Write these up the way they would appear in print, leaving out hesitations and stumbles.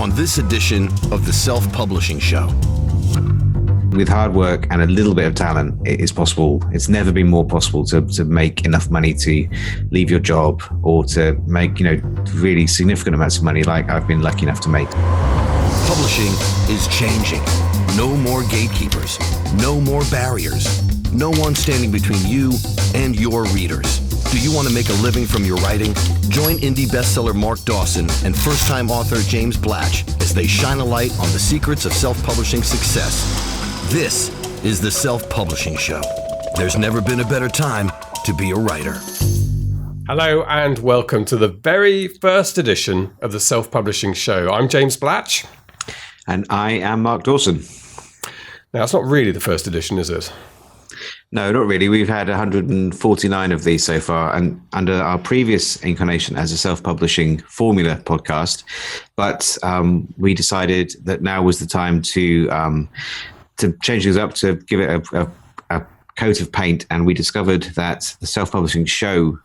on this edition of the Self-Publishing Show. With hard work and a little bit of talent, it is possible. It's never been more possible to make enough money to leave your job or to make, really significant amounts of money like I've been lucky enough to make. Publishing is changing. No more gatekeepers. No more barriers. No one standing between you and your readers. Do you want to make a living from your writing? Join indie bestseller Mark Dawson and first-time author James Blatch as they shine a light on the secrets of self-publishing success. This is the Self-Publishing Show. There's never been a better time to be a writer. Hello and welcome to the very first edition of the Self-Publishing Show. I'm James Blatch. And I am Mark Dawson. Now, it's not really the first edition, is it? No, not really. We've had 149 of these so far, and under our previous incarnation as a self-publishing formula podcast. But we decided that now was the time to change things up, to give it a coat of paint, and we discovered that the self-publishing show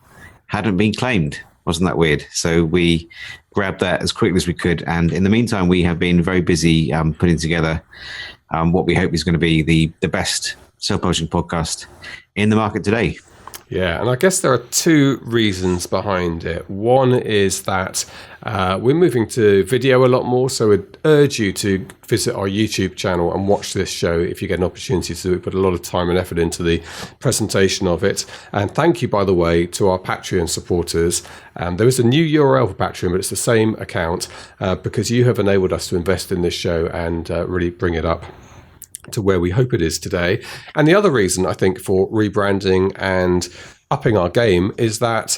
hadn't been claimed. Wasn't that weird? So we grabbed that as quickly as we could, and in the meantime, we have been very busy putting together what we hope is going to be the best self-publishing podcast in the market today. Yeah, and I guess there are two reasons behind it. One is that we're moving to video a lot more, so I'd urge you to visit our YouTube channel and watch this show if you get an opportunity to. We put a lot of time and effort into the presentation of it. And thank you, by the way, to our Patreon supporters. There is a new URL for Patreon, but it's the same account because you have enabled us to invest in this show and really bring it up to where we hope it is today. And the other reason, I think, for rebranding and upping our game is that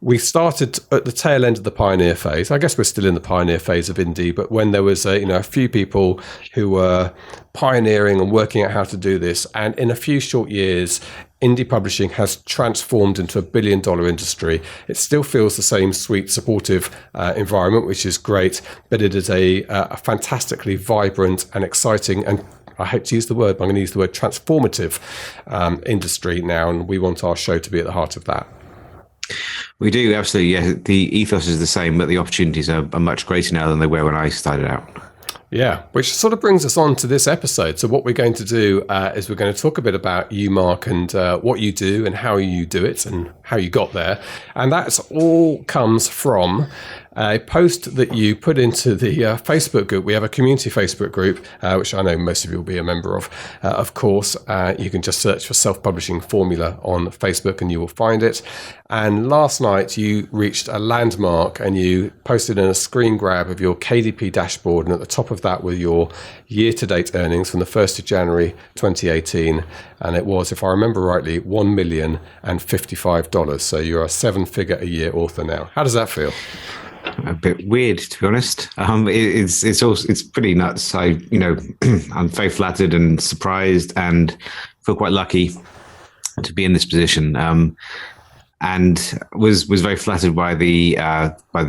we started at the tail end of the pioneer phase. I guess we're still in the pioneer phase of indie, but when there was a few people who were pioneering and working out how to do this, and in a few short years, indie publishing has transformed into $1 billion industry. It still feels the same sweet, supportive environment, which is great, but it is a fantastically vibrant and exciting, and I hate to use the word, but I'm going to use the word transformative industry now, and we want our show to be at the heart of that. We do, absolutely. Yeah, the ethos is the same, but the opportunities are much greater now than they were when I started out. Yeah, which sort of brings us on to this episode. So what we're going to do is we're going to talk a bit about you, Mark, and what you do and how you do it and how you got there. And that's all comes from a post that you put into the Facebook group. We have a community Facebook group, which I know most of you will be a member of. Of course, you can just search for Self-Publishing Formula on Facebook and you will find it. And last night you reached a landmark and you posted in a screen grab of your KDP dashboard. And at the top of that were your year-to-date earnings from the 1st of January 2018. And it was, if I remember rightly, $1,055,000. So you're a seven-figure a year author now. How does that feel? A bit weird, to be honest. It's pretty nuts. I'm very flattered and surprised, and feel quite lucky to be in this position. And was very flattered by the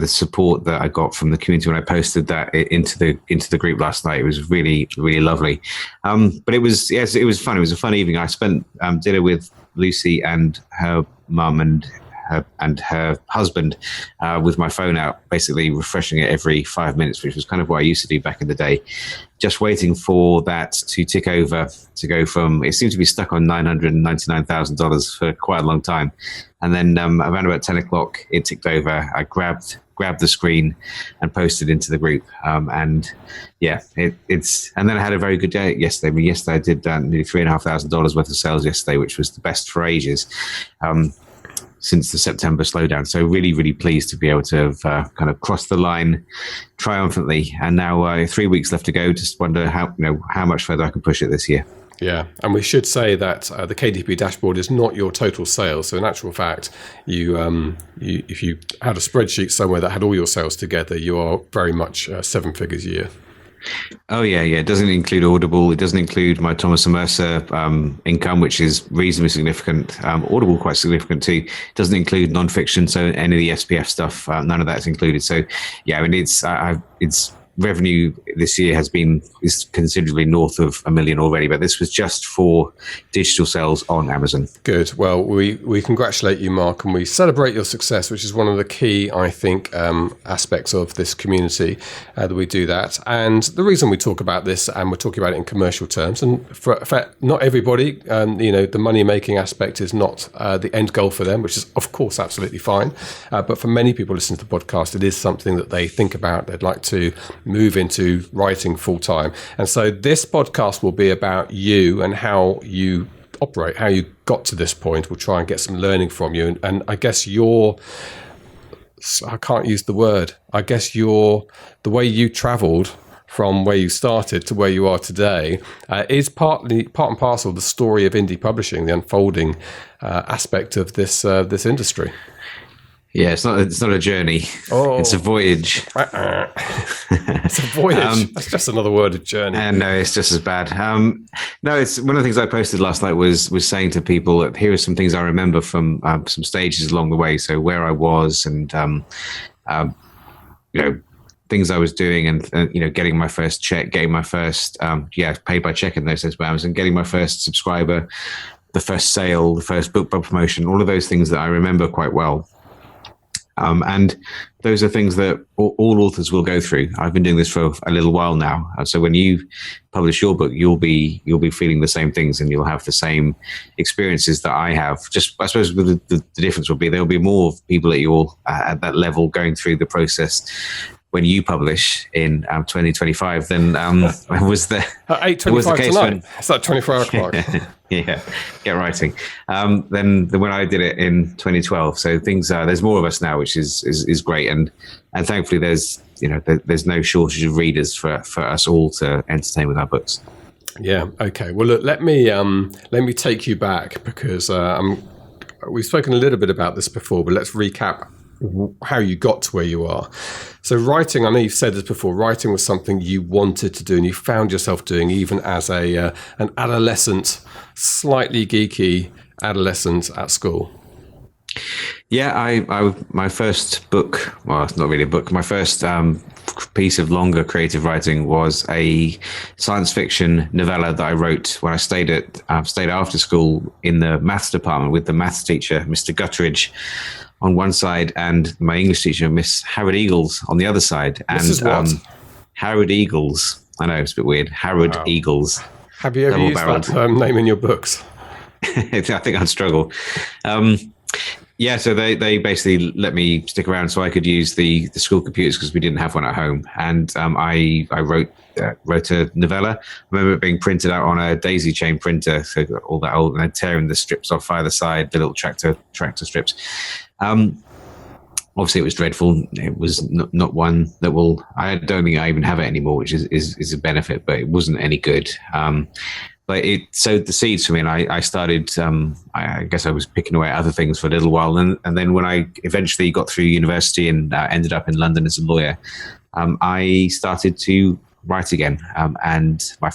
support that I got from the community when I posted that into the group last night. It was really, really lovely. But it was fun. It was a fun evening. I spent dinner with Lucy and her mum and her husband with my phone out, basically refreshing it every 5 minutes, which was kind of what I used to do back in the day, just waiting for that to tick over, to go from, it seemed to be stuck on $999,000 for quite a long time. And then around about 10 o'clock, it ticked over. I grabbed the screen and posted into the group. And then I had a very good day yesterday. Yesterday I did nearly $3,500 worth of sales yesterday, which was the best for ages. Since the September slowdown. So really, really pleased to be able to have kind of crossed the line triumphantly. And now 3 weeks left to go. Just wonder how much further I can push it this year. Yeah, and we should say that the KDP dashboard is not your total sales. So in actual fact, you if you had a spreadsheet somewhere that had all your sales together, you are very much 7 figures a year. Oh, yeah. It doesn't include Audible. It doesn't include my Thomas & Mercer income, which is reasonably significant. Audible quite significant too. It doesn't include nonfiction, so any of the SPF stuff, none of that's included. So, yeah, I mean, it's revenue this year is considerably north of 1 million already, but this was just for digital sales on Amazon. Good. Well, we congratulate you, Mark, and we celebrate your success, which is one of the key, I think, aspects of this community, that we do that. And the reason we talk about this, and we're talking about it in commercial terms, and for not everybody, the money-making aspect is not the end goal for them, which is, of course, absolutely fine. But for many people listening to the podcast, it is something that they think about. They'd like to move into writing full-time. And so this podcast will be about you and how you operate, how you got to this point. We'll try and get some learning from you. And I guess I can't use the word. I guess the way you traveled from where you started to where you are today is part and parcel of the story of indie publishing, the unfolding aspect of this industry. Yeah, it's not a journey. Oh. It's a voyage. It's a voyage. That's just another word of journey. And no, it's just as bad. No, it's one of the things I posted last night was saying to people that here are some things I remember from some stages along the way. So where I was and things I was doing, and getting my first check, getting my first paid by check in those days by Amazon, getting my first subscriber, the first sale, the first book promotion, all of those things that I remember quite well. And those are things that all authors will go through. I've been doing this for a little while now. So when you publish your book, you'll be feeling the same things, and you'll have the same experiences that I have. Just, I suppose the difference will be there'll be more people at that level going through the process when you publish in 2025 than was the 8:25 tonight. It's that 24-hour clock. Yeah, get writing. Then when I did it in 2012. So there's more of us now, which is great, and thankfully there's no shortage of readers for us all to entertain with our books. Yeah. Okay. Well, look, let me take you back, because we've spoken a little bit about this before, but let's recap how you got to where you are. So writing, I know you've said this before, writing was something you wanted to do and you found yourself doing even as an adolescent, slightly geeky adolescent at school. Yeah, my first book, well, it's not really a book, my first piece of longer creative writing was a science fiction novella that I wrote when I stayed after school in the maths department with the maths teacher, Mr. Gutteridge, on one side, and my English teacher, Miss Harrod Eagles, on the other side. And this is what? Harrod Eagles. I know, it's a bit weird. Harrod Eagles. Have you ever used that name in your books? I think I'd struggle. So they basically let me stick around so I could use the school computers, because we didn't have one at home. And I wrote a novella. I remember it being printed out on a daisy chain printer, so all that old, and then tearing the strips off either side, the little tractor strips. Obviously, it was dreadful. It was not one that I don't think I even have it anymore, which is a benefit, but it wasn't any good. But it sowed the seeds for me, and I started, I guess I was picking away at other things for a little while. And then when I eventually got through university and ended up in London as a lawyer, I started to write again. And I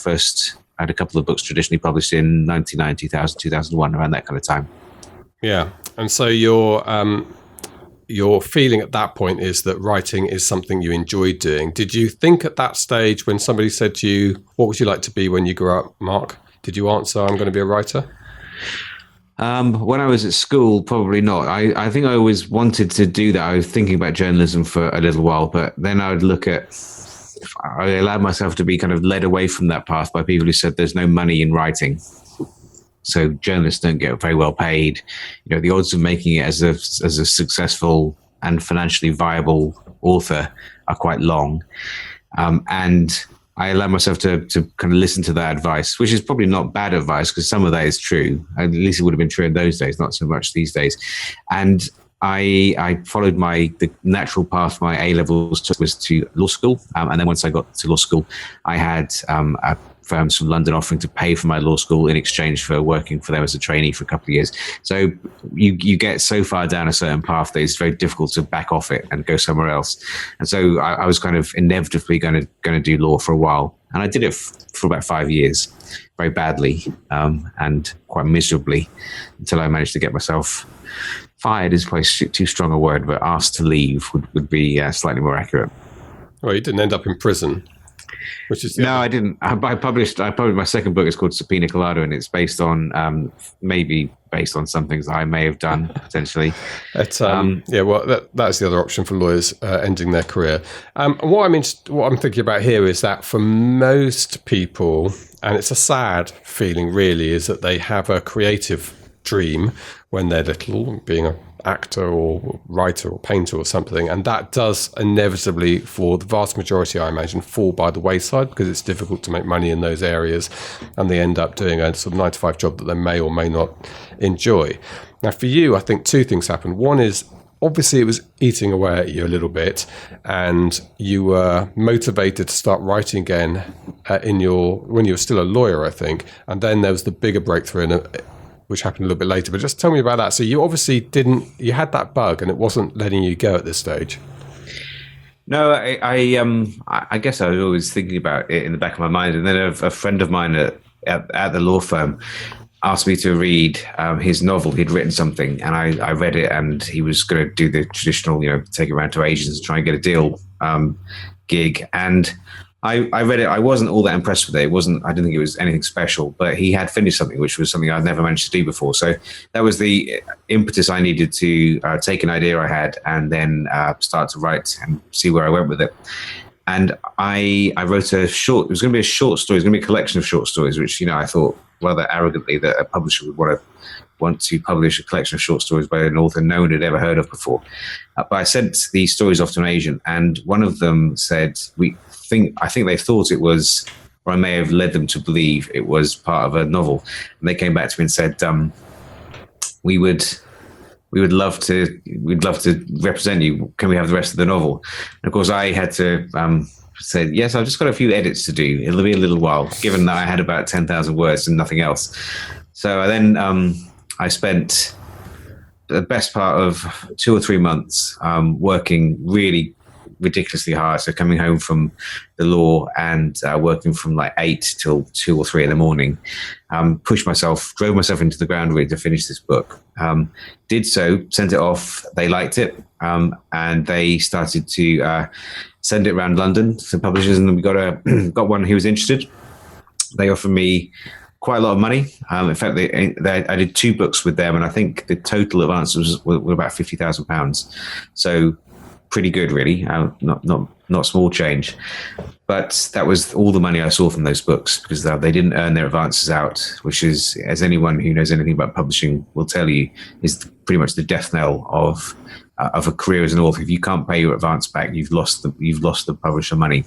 had a couple of books traditionally published in 1999, 2000, 2001, around that kind of time. Yeah. And so your feeling at that point is that writing is something you enjoyed doing. Did you think at that stage, when somebody said to you, what would you like to be when you grow up, Mark? Did you answer, I'm going to be a writer? When I was at school, probably not. I think I always wanted to do that. I was thinking about journalism for a little while, but then I would I allowed myself to be kind of led away from that path by people who said there's no money in writing. So journalists don't get very well paid. The odds of making it as a successful and financially viable author are quite long. And I allowed myself to kind of listen to that advice, which is probably not bad advice, because some of that is true. At least it would have been true in those days, not so much these days. And I followed the natural path. My A-levels was to law school. And then once I got to law school, I had firms from London offering to pay for my law school in exchange for working for them as a trainee for a couple of years. So you get so far down a certain path that it's very difficult to back off it and go somewhere else. And so I was kind of inevitably going to do law for a while. And I did it for about 5 years, very badly and quite miserably, until I managed to get myself fired is probably too strong a word, but asked to leave would be slightly more accurate. Well, you didn't end up in prison, which is No, I didn't. I published my second book. It's called Supina Colada, and it's based on maybe based on some things I may have done potentially. Well, that's the other option for lawyers ending their career. And what I'm thinking about here is that for most people, and it's a sad feeling really, is that they have a creative dream when they're little, being an actor or writer or painter or something, and that does inevitably, for the vast majority, I imagine, fall by the wayside because it's difficult to make money in those areas, and they end up doing a sort of 9-to-5 job that they may or may not enjoy. Now, for you, I think two things happened. One is, obviously, it was eating away at you a little bit, and you were motivated to start writing again when you were still a lawyer, I think, and then there was the bigger breakthrough which happened a little bit later. But just tell me about that. So you obviously you had that bug and it wasn't letting you go at this stage. No, I guess I was always thinking about it in the back of my mind. And then a friend of mine at the law firm asked me to read his novel. He'd written something and I read it, and he was going to do the traditional, take it around to agents and try and get a deal gig. And I read it. I wasn't all that impressed with it. I didn't think it was anything special, but he had finished something, which was something I'd never managed to do before. So that was the impetus I needed to take an idea I had and then start to write and see where I went with it. And I wrote it was going to be a short story. It was going to be a collection of short stories, which, I thought rather arrogantly that a publisher would want to publish a collection of short stories by an author no one had ever heard of before. But I sent these stories off to an agent, and one of them said, I think they thought it was, or I may have led them to believe it was part of a novel. And they came back to me and said, we'd love to represent you. Can we have the rest of the novel? And of course I had to say, yes, I've just got a few edits to do. It'll be a little while, given that I had about 10,000 words and nothing else. So then I spent the best part of 2 or 3 months working really ridiculously hard. So coming home from the law and working from like 8 till 2 or 3 in the morning, drove myself into the ground really to finish this book. Did so, sent it off. They liked it, and they started to send it around London to publishers. And then we got one who was interested. They offered me quite a lot of money. In fact, I did 2 books with them, and I think the total advance were about £50,000. So pretty good, really. Not small change. But that was all the money I saw from those books, because they didn't earn their advances out, which is, as anyone who knows anything about publishing will tell you, is pretty much the death knell of a career as an author. If you can't pay your advance back, you've lost the publisher money.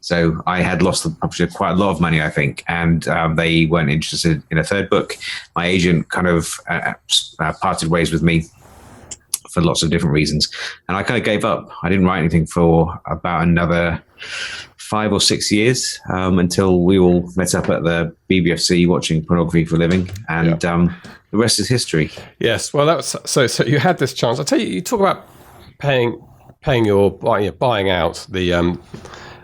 So I had lost the publisher quite a lot of money, I think, and they weren't interested in a third book. My agent kind of parted ways with me for lots of different reasons, and I kind of gave up. I didn't write anything for about another 5 or 6 years until we all met up at the BBFC watching pornography for a living, and the rest is history. Yes, well, that was so you had this chance. I'll tell you. You talk about paying your buying out the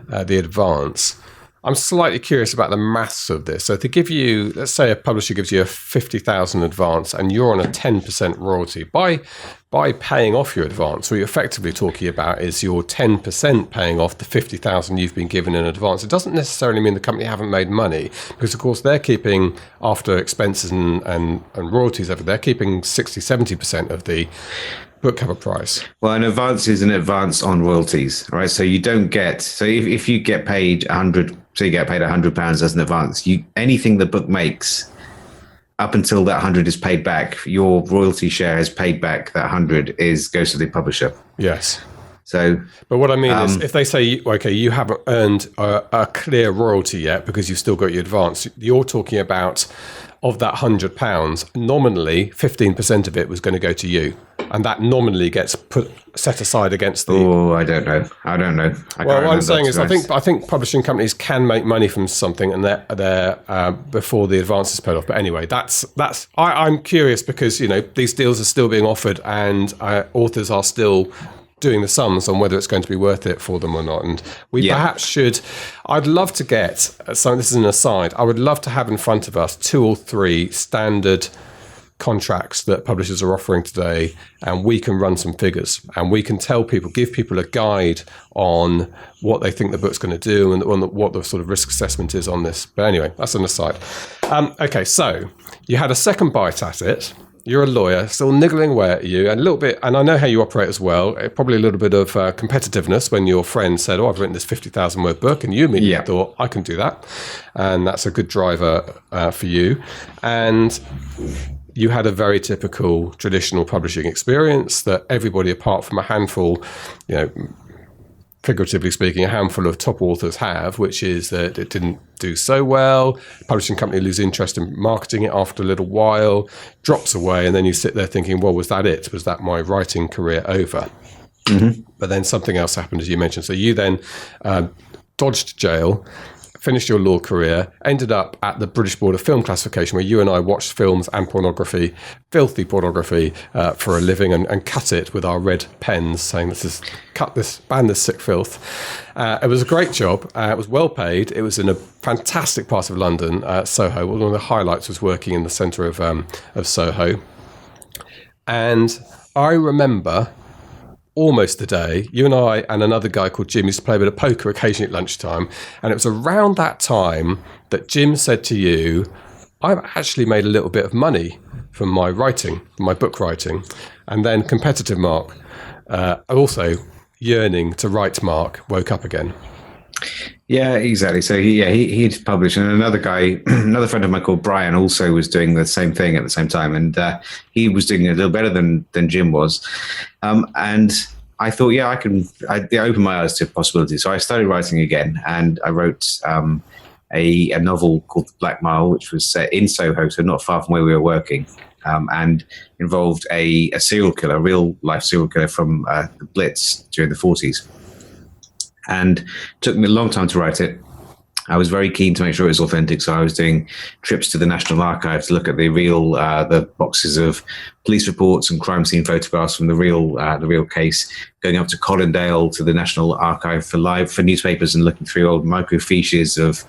advance. I'm slightly curious about the maths of this. So to give you, let's say a publisher gives you a 50,000 advance and you're on a 10% royalty. By paying off your advance, what you're effectively talking about is your 10% paying off the 50,000 you've been given in advance. It doesn't necessarily mean the company haven't made money, because of course they're keeping, after expenses and royalties over, they're keeping 60-70% of the book cover price. Well, an advance is an advance on royalties, right? So you don't get, so if you get paid £100 as an advance, anything the book makes up until that 100 is paid back, your royalty share has paid back. That 100 goes to the publisher. Yes. So, but what I mean is, if they say, okay, you haven't earned a clear royalty yet because you've still got your advance, you're talking about, of that £100, nominally 15% of it was going to go to you, and that nominally gets set aside against the. Oh, I don't know. Well, what I'm saying is, I think publishing companies can make money from something, and they're before the advance is paid off. But anyway, I'm curious because these deals are still being offered, and authors are still doing the sums on whether it's going to be worth it for them or not. And we perhaps should, I'd love to get, so this is an aside, I would love to have in front of us 2 or 3 standard contracts that publishers are offering today, and we can run some figures, and we can tell people, give people a guide on what they think the book's going to do and what the sort of risk assessment is on this. But anyway, that's an aside. Okay, so you had a second bite at it. You're a lawyer, still niggling away at you, and a little bit, and I know how you operate as well, probably a little bit of competitiveness when your friend said, oh, I've written this 50,000 word book, and you immediately thought, I can do that. And that's a good driver for you. And you had a very typical traditional publishing experience that everybody apart from a handful, figuratively speaking, a handful of top authors have, which is that it didn't do so well. Publishing company lose interest in marketing it after a little while, drops away, and then you sit there thinking, well, was that it? Was that my writing career over? Mm-hmm. But then something else happened, as you mentioned. So you then dodged jail, finished your law career, ended up at the British Board of Film Classification, where you and I watched films and pornography, filthy pornography, for a living, and cut it with our red pens, saying ban this sick filth. It was a great job. It was well paid. It was in a fantastic part of London, Soho. One of the highlights was working in the centre of Soho. And I remember almost the day, you and I and another guy called Jim used to play a bit of poker occasionally at lunchtime. And it was around that time that Jim said to you, I've actually made a little bit of money from my writing, from my book writing. And then competitive Mark, also yearning to write Mark, woke up again. Yeah, exactly. So he'd published, and another guy, another friend of mine called Brian, also was doing the same thing at the same time, and he was doing it a little better than Jim was. And I thought, I opened my eyes to possibilities. So I started writing again, and I wrote a novel called The Black Mile, which was set in Soho, so not far from where we were working, and involved a serial killer, a real life serial killer from the Blitz during the 40s. And it took me a long time to write it. I was very keen to make sure it was authentic, so I was doing trips to the National Archive to look at the real, the boxes of police reports and crime scene photographs from the real case. Going up to Colindale to the National Archive for newspapers and looking through old microfiches of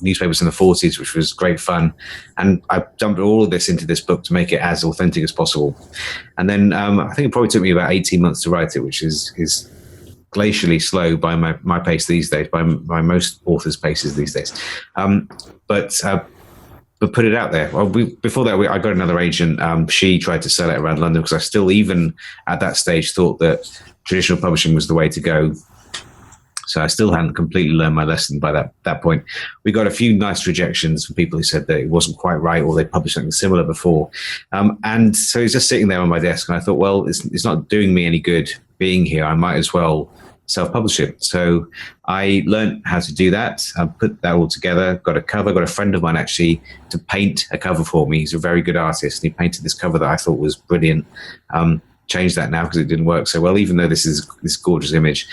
newspapers in the 40s, which was great fun. And I dumped all of this into this book to make it as authentic as possible. And then I think it probably took me about 18 months to write it, which is glacially slow by my pace these days, by most authors' paces these days. But put it out there. Well, before that, I got another agent. She tried to sell it around London because I still, even at that stage, thought that traditional publishing was the way to go. So I still hadn't completely learned my lesson by that point. We got a few nice rejections from people who said that it wasn't quite right, or they published something similar before. And so it's just sitting there on my desk, and I thought, well, it's not doing me any good being here. I might as well self-publish it. So I learned how to do that. I put that all together, got a cover, got a friend of mine actually to paint a cover for me. He's a very good artist, and he painted this cover that I thought was brilliant. Changed that now because it didn't work so well, even though this is this gorgeous image.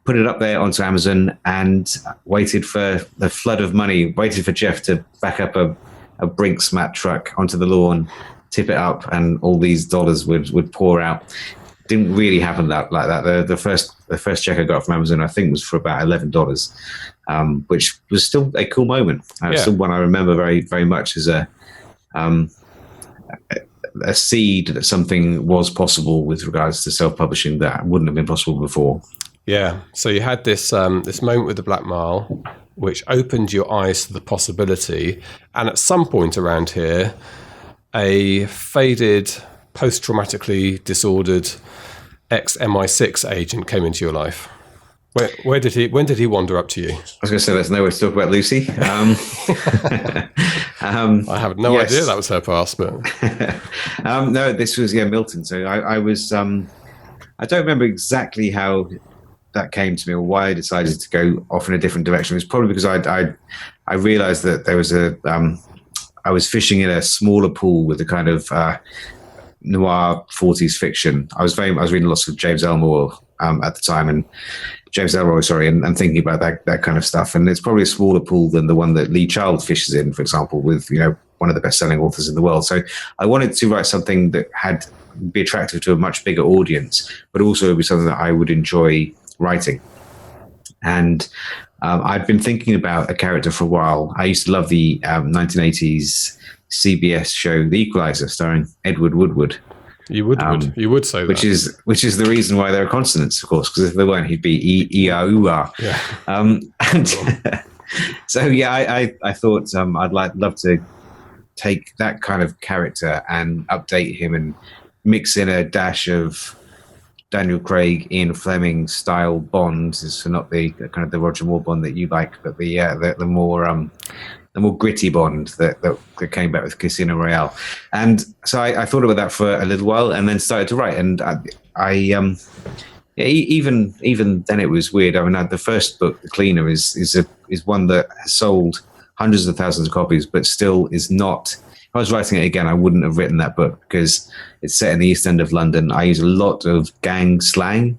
Put it up there onto Amazon and waited for the flood of money, waited for Jeff to back up a Brinks mat truck onto the lawn, tip it up, and all these dollars would pour out. Didn't really happen like that. The first check I got from Amazon, I think, was for about $11, which was still a cool moment. Still one I remember very, very much as a seed that something was possible with regards to self-publishing that wouldn't have been possible before. Yeah. So you had this this moment with The Black Mile, which opened your eyes to the possibility. And at some point around here, a faded, post-traumatically disordered ex-MI6 agent came into your life. When did he wander up to you? I was going to say there's no way to talk about Lucy. I have no idea that was her past, but no, this was Milton. So I was I don't remember exactly how that came to me or why I decided to go off in a different direction. It was probably because I realized that there was I was fishing in a smaller pool with a kind of noir 40s fiction. I was reading lots of James Elmore at the time, and thinking about that kind of stuff. And it's probably a smaller pool than the one that Lee Child fishes in, for example, with one of the best-selling authors in the world. So I wanted to write something that be attractive to a much bigger audience, but also be something that I would enjoy writing. And I'd been thinking about a character for a while. I used to love the 1980s CBS show The Equalizer, starring Edward Woodward. You would say that. Which is the reason why there are consonants, of course, because if there weren't, he'd be E-R-U-R. Yeah. And so, yeah, I thought I'd love to take that kind of character and update him and mix in a dash of Daniel Craig, Ian Fleming style Bond, so not the kind of the Roger Moore Bond that you like, but the more gritty Bond that came back with Casino Royale. And so I thought about that for a little while, and then started to write. And even then it was weird. I mean, the first book, The Cleaner, is one that has sold hundreds of thousands of copies, but still is not. If I was writing it again, I wouldn't have written that book because it's set in the East End of London. I use a lot of gang slang,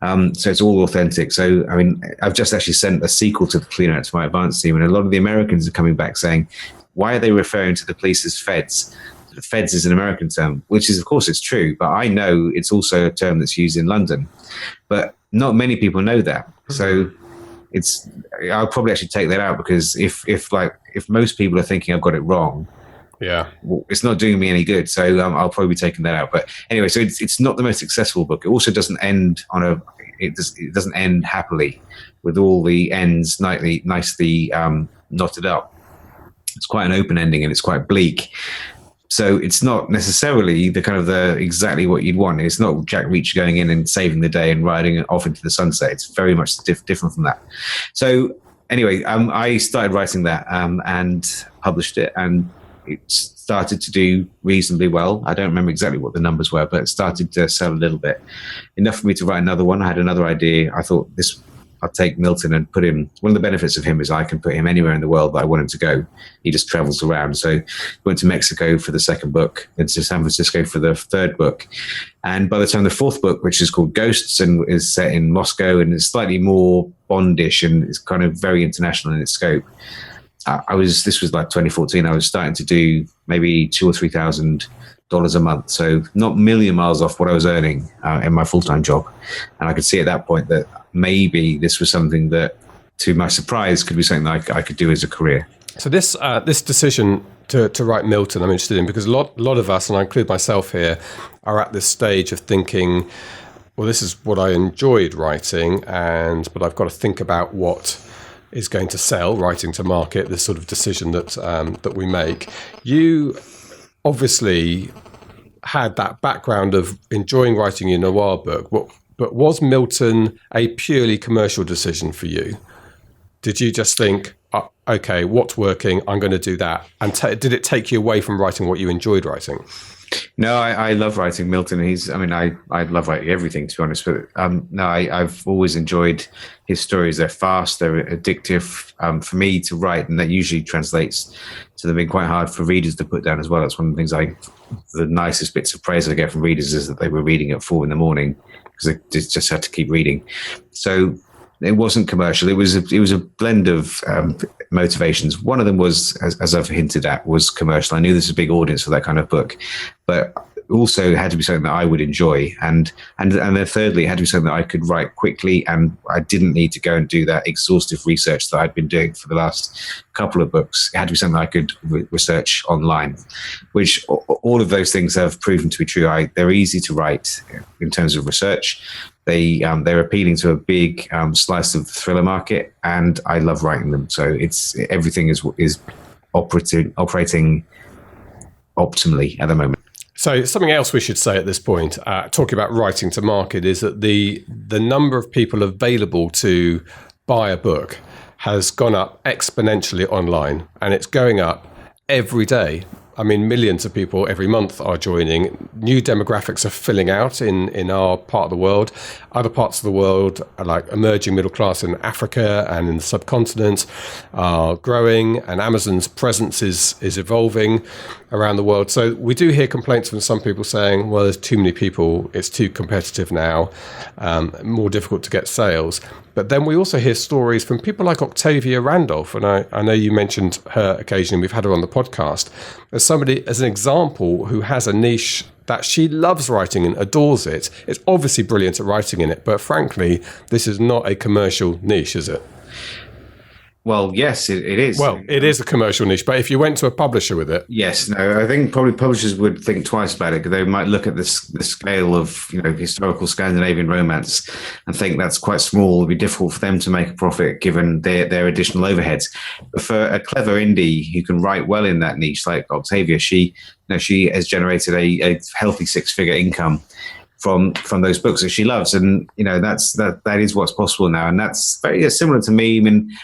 so it's all authentic. So, I mean, I've just actually sent a sequel to The Cleaner to my advance team, and a lot of the Americans are coming back saying, why are they referring to the police as feds? Feds is an American term, which is, of course, it's true, but I know it's also a term that's used in London. But not many people know that. So I'll probably actually take that out, because if most people are thinking I've got it wrong, yeah, it's not doing me any good. So I'll probably be taking that out. But anyway, so it's not the most successful book. It also doesn't end it doesn't end happily with all the ends nicely knotted up. It's quite an open ending, and it's quite bleak. So it's not necessarily the exactly what you'd want. It's not Jack Reacher going in and saving the day and riding off into the sunset. It's very much different from that. So anyway, I started writing that and published it, and it started to do reasonably well. I don't remember exactly what the numbers were, but it started to sell a little bit. Enough for me to write another one. I had another idea. I thought I'll take Milton and put him. One of the benefits of him is I can put him anywhere in the world that I want him to go. He just travels around. So went to Mexico for the second book, and to San Francisco for the third book. And by the time the fourth book, which is called Ghosts and is set in Moscow and is slightly more Bondish and it's kind of very international in its scope, this was like 2014. I was starting to do maybe $2,000 or $3,000 a month, so not a million miles off what I was earning in my full-time job. And I could see at that point that maybe this was something that, to my surprise, could be something that I could do as a career. So this decision to write Milton, I'm interested in, because a lot of us, and I include myself here, are at this stage of thinking, well, this is what I enjoyed writing, but I've got to think about what is going to sell, writing to market, this sort of decision that we make. You obviously had that background of enjoying writing a noir book, but was Milton a purely commercial decision for you? Did you just think, okay, what's working, I'm going to do that? And did it take you away from writing what you enjoyed writing? No, I love writing Milton. I love writing everything, to be honest. But I've always enjoyed his stories. They're fast, they're addictive for me to write, and that usually translates to them being quite hard for readers to put down as well. That's one of the things the nicest bits of praise I get from readers is that they were reading at 4 a.m. because they just had to keep reading. So it wasn't commercial. It was a blend of motivations. One of them was, as I've hinted at, was commercial. I knew there's a big audience for that kind of book, but also it had to be something that I would enjoy. And then thirdly, it had to be something that I could write quickly, and I didn't need to go and do that exhaustive research that I'd been doing for the last couple of books. It had to be something I could research online, which all of those things have proven to be true. They're easy to write in terms of research. They're appealing to a big slice of the thriller market, and I love writing them. So everything is operating optimally at the moment. So something else we should say at this point, talking about writing to market, is that the number of people available to buy a book has gone up exponentially online, and it's going up every day. I mean, millions of people every month are joining. New demographics are filling out in our part of the world. Other parts of the world, like emerging middle class in Africa and in the subcontinent, are growing, and Amazon's presence is evolving around the world. So we do hear complaints from some people saying, well, there's too many people, it's too competitive now, more difficult to get sales. But then we also hear stories from people like Octavia Randolph, and I know you mentioned her occasionally, we've had her on the podcast, as somebody, as an example, who has a niche that she loves writing and adores it, it's obviously brilliant at writing in it, but frankly, this is not a commercial niche, is it? Well, yes, it is. Well, it is a commercial niche, but if you went to a publisher with it, yes, no, I think probably publishers would think twice about it, because they might look at the scale of historical Scandinavian romance and think that's quite small. It'd be difficult for them to make a profit given their additional overheads. But for a clever indie who can write well in that niche, like Octavia, she has generated a healthy six-figure income from those books that she loves, and that is what's possible now, and that's very similar to me. I mean,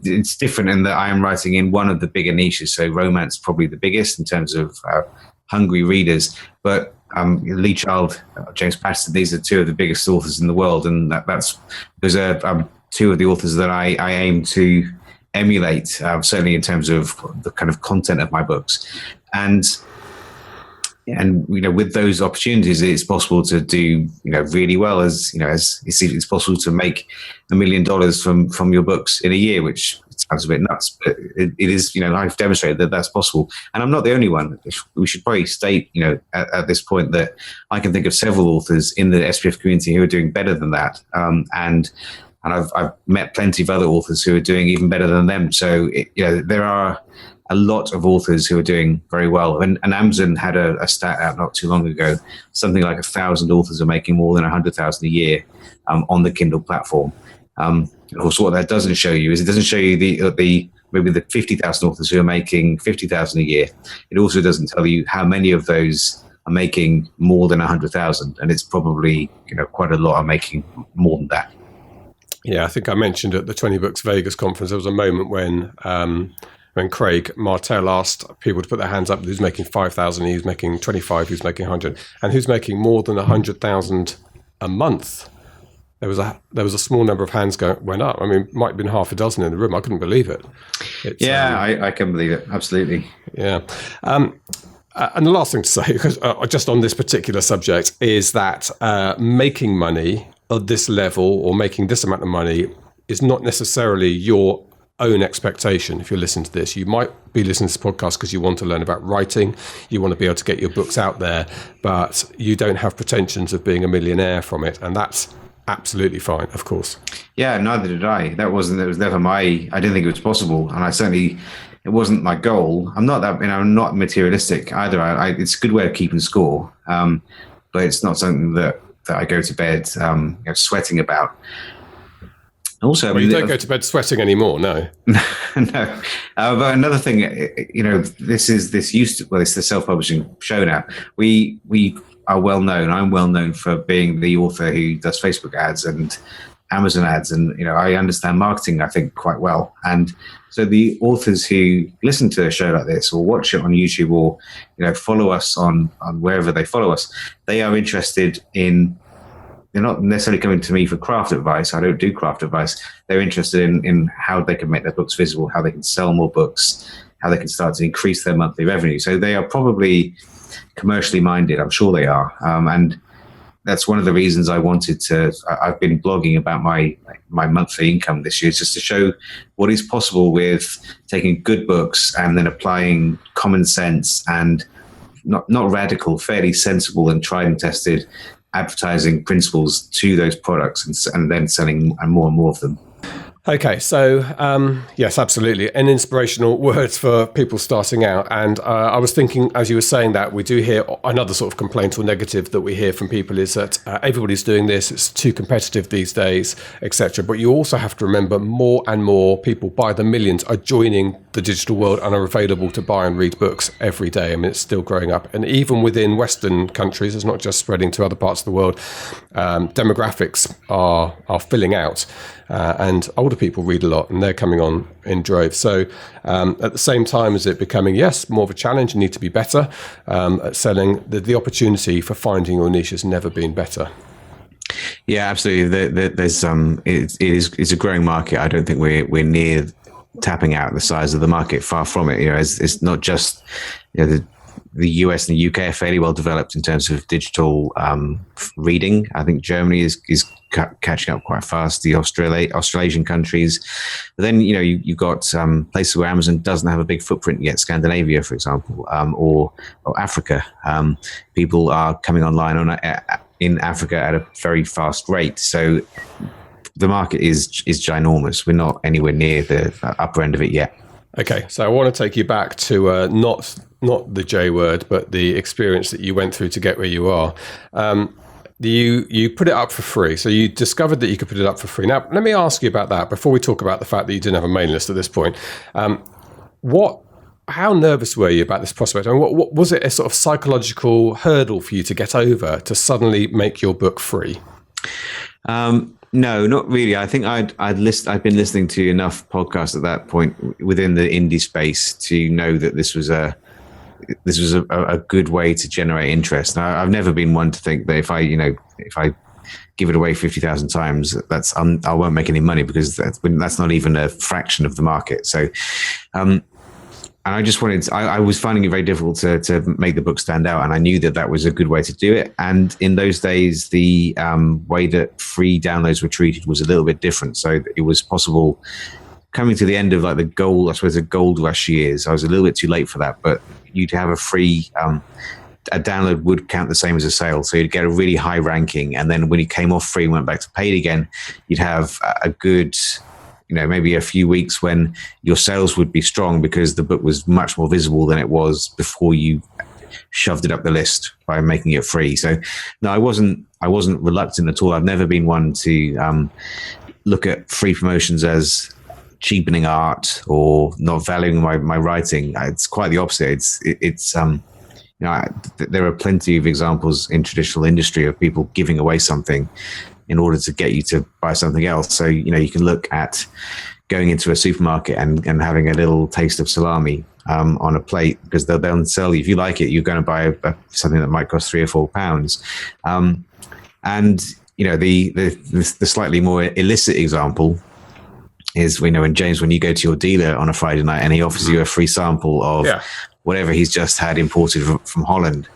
it's different in that I am writing in one of the bigger niches, so romance probably the biggest in terms of hungry readers. But Lee Child, James Patterson, these are two of the biggest authors in the world, and those are two of the authors that I aim to emulate, certainly in terms of the kind of content of my books. And with those opportunities, it's possible to do really well. As it's possible to make $1 million from your books in a year, which sounds a bit nuts, but it is. I've demonstrated that that's possible, and I'm not the only one. We should probably state at this point that I can think of several authors in the SPF community who are doing better than that, and I've met plenty of other authors who are doing even better than them. So there are a lot of authors who are doing very well. And Amazon had a stat out not too long ago, something like 1,000 authors are making more than 100,000 a year on the Kindle platform. Of course, what that doesn't show you is it doesn't show you the maybe the 50,000 authors who are making 50,000 a year. It also doesn't tell you how many of those are making more than 100,000. And it's probably, quite a lot are making more than that. Yeah, I think I mentioned at the 20 Books Vegas conference, there was a moment when Craig Martell asked people to put their hands up, who's making 5,000, who's making 25, who's making 100, and who's making more than 100,000 a month. There was a small number of hands went up. I mean, it might have been half a dozen in the room. I couldn't believe it. I can believe it. Absolutely. Yeah. And the last thing to say, because just on this particular subject, is that making money at this level or making this amount of money is not necessarily your own expectation. If you're listening to this, you might be listening to this podcast because you want to learn about writing, you want to be able to get your books out there, but you don't have pretensions of being a millionaire from it, and that's absolutely fine, of course. Yeah, neither did I. It was never I didn't think it was possible, and it wasn't my goal. I'm not that, I'm not materialistic either. It's a good way of keeping score, but it's not something that I go to bed sweating about. Also, you don't go to bed sweating anymore, no. No. But another thing, it's the self-publishing show now. We are well known. I'm well known for being the author who does Facebook ads and Amazon ads, and I understand marketing, I think, quite well. And so the authors who listen to a show like this or watch it on YouTube or follow us on wherever they follow us, they are interested in. They're not necessarily coming to me for craft advice. I don't do craft advice. They're interested in how they can make their books visible, how they can sell more books, how they can start to increase their monthly revenue. So they are probably commercially minded. I'm sure they are. And that's one of the reasons I've been blogging about my monthly income this year, just to show what is possible with taking good books and then applying common sense and not radical, fairly sensible and tried and tested advertising principles to those products and then selling more and more of them. Okay, so yes, absolutely. And inspirational words for people starting out. And I was thinking, as you were saying that, we do hear another sort of complaint or negative that we hear from people is that everybody's doing this, it's too competitive these days, etc. But you also have to remember more and more people by the millions are joining the digital world and are available to buy and read books every day. I mean, it's still growing up. And even within Western countries, it's not just spreading to other parts of the world, demographics are filling out. And older people read a lot and they're coming on in droves. So at the same time as it becoming, yes, more of a challenge, you need to be better at selling, the opportunity for finding your niche has never been better. Yeah, absolutely. There's it's a growing market. I don't think we're near tapping out the size of the market. Far from it. It's not just the the US and the UK are fairly well developed in terms of digital reading. I think Germany is catching up quite fast. The Australasian countries, but then you've got places where Amazon doesn't have a big footprint yet. Scandinavia, for example, or Africa. People are coming online in Africa at a very fast rate. So the market is ginormous. We're not anywhere near the upper end of it yet. Okay, so I want to take you back to not the J word, but the experience that you went through to get where you are. You put it up for free, so you discovered that you could put it up for free. Now, let me ask you about that before we talk about the fact that you didn't have a mailing list at this point. How nervous were you about this prospect? I mean, what was it a sort of psychological hurdle for you to get over to suddenly make your book free? No, not really. I think I'd been listening to enough podcasts at that point within the indie space to know that this was a good way to generate interest. Now, I've never been one to think that if I give it away 50,000 times, I won't make any money, because that's not even a fraction of the market. So, and I just I was finding it very difficult to make the book stand out. And I knew that was a good way to do it. And in those days, the way that free downloads were treated was a little bit different. So it was possible, coming to the end of like the gold rush years. I was a little bit too late for that, but you'd have a free, a download would count the same as a sale. So you'd get a really high ranking. And then when you came off free and went back to paid again, you'd have a good, maybe a few weeks when your sales would be strong because the book was much more visible than it was before you shoved it up the list by making it free. So no, I wasn't reluctant at all. I've never been one to look at free promotions as cheapening art or not valuing my writing. It's quite the opposite. There are plenty of examples in traditional industry of people giving away something in order to get you to buy something else. So, you can look at going into a supermarket and having a little taste of salami on a plate, because they'll sell you, if you like it, you're going to buy something that might cost £3 or £4. And the slightly more illicit example is, when James, when you go to your dealer on a Friday night and he offers you a free sample of whatever he's just had imported from Holland,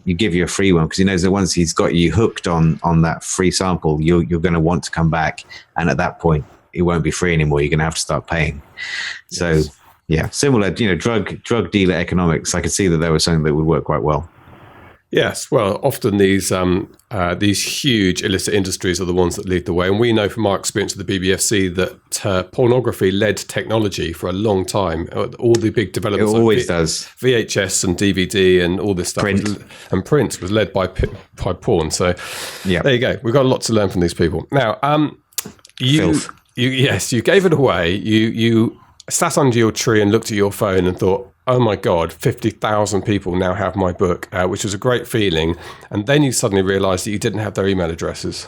you give you a free one because he knows that once he's got you hooked on that free sample, you're going to want to come back. And at that point, it won't be free anymore. You're going to have to start paying. So, similar, drug dealer economics. I could see that there was something that would work quite well. Yes, well, often these huge illicit industries are the ones that lead the way. And we know from our experience with the BBFC that pornography led technology for a long time. All the big developments, it always does. VHS and DVD and all this stuff, and print was led by porn. So there you go. We've got a lot to learn from these people. Now, you gave it away. You sat under your tree and looked at your phone and thought, oh my God, 50,000 people now have my book, which was a great feeling. And then you suddenly realized that you didn't have their email addresses.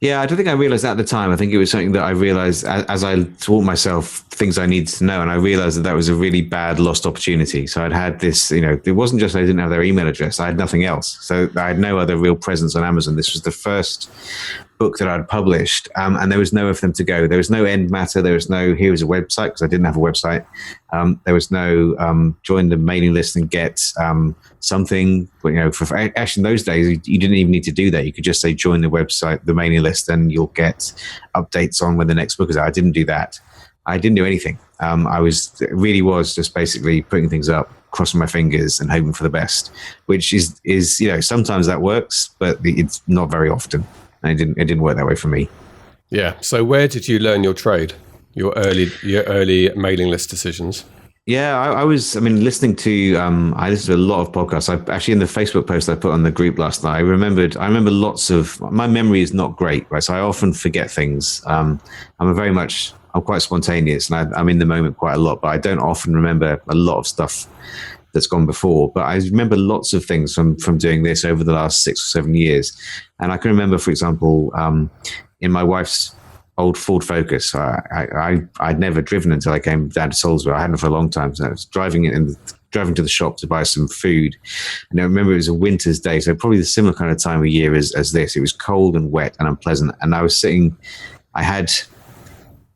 Yeah, I don't think I realized at the time. I think it was something that I realized as I taught myself things I needed to know. And I realized that was a really bad lost opportunity. So I'd had this, it wasn't just I didn't have their email address. I had nothing else. So I had no other real presence on Amazon. This was the first book that I'd published, and there was nowhere for them to go. There was no end matter. There was no, here's a website, because I didn't have a website. There was no join the mailing list and get something. But, for actually in those days, you didn't even need to do that. You could just say join the website, the mailing list, and you'll get updates on when the next book is out. I didn't do that. I didn't do anything. I was just basically putting things up, crossing my fingers and hoping for the best, which is sometimes that works, but it's not very often. And it didn't work that way for me. Yeah. So where did you learn your trade? Your early mailing list decisions? Yeah, I listening to I listened to a lot of podcasts. I actually, in the Facebook post I put on the group last night, I remember lots of, my memory is not great, right? So I often forget things. I'm quite spontaneous, and I'm in the moment quite a lot, but I don't often remember a lot of stuff that's gone before. But I remember lots of things from doing this over the last 6 or 7 years. And I can remember, for example, in my wife's old Ford Focus, I'd never driven until I came down to Salisbury. I hadn't for a long time. So I was driving to the shop to buy some food. And I remember it was a winter's day, so probably the similar kind of time of year as this. It was cold and wet and unpleasant. And I was sitting, I had